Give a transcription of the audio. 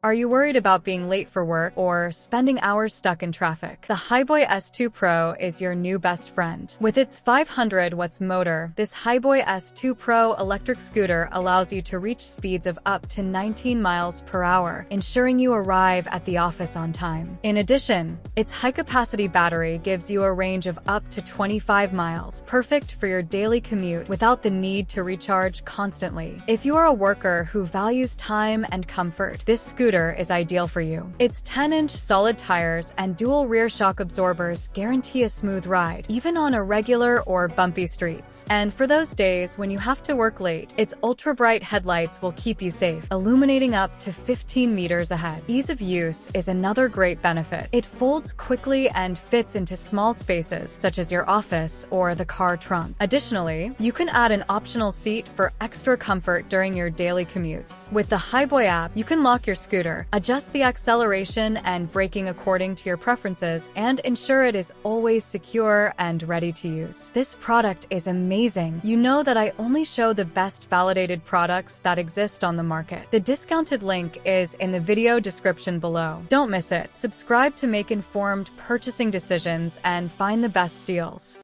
Are you worried about being late for work or spending hours stuck in traffic? The Hiboy S2 Pro is your new best friend. With its 500 watts motor, this Hiboy S2 Pro electric scooter allows you to reach speeds of up to 19 miles per hour, ensuring you arrive at the office on time. In addition, its high-capacity battery gives you a range of up to 25 miles, perfect for your daily commute without the need to recharge constantly. If you are a worker who values time and comfort, this scooter is ideal for you. Its 10-inch solid tires and dual rear shock absorbers guarantee a smooth ride, even on irregular or bumpy streets. And for those days when you have to work late, its ultra-bright headlights will keep you safe, illuminating up to 15 meters ahead. Ease of use is another great benefit. It folds quickly and fits into small spaces, such as your office or the car trunk. Additionally, you can add an optional seat for extra comfort during your daily commutes. With the Hiboy app, you can lock your scooter, adjust the acceleration and braking according to your preferences, and ensure it is always secure and ready to use. This product is amazing. You know that I only show the best validated products that exist on the market. The discounted link is in the video description below. Don't miss it. Subscribe to make informed purchasing decisions and find the best deals.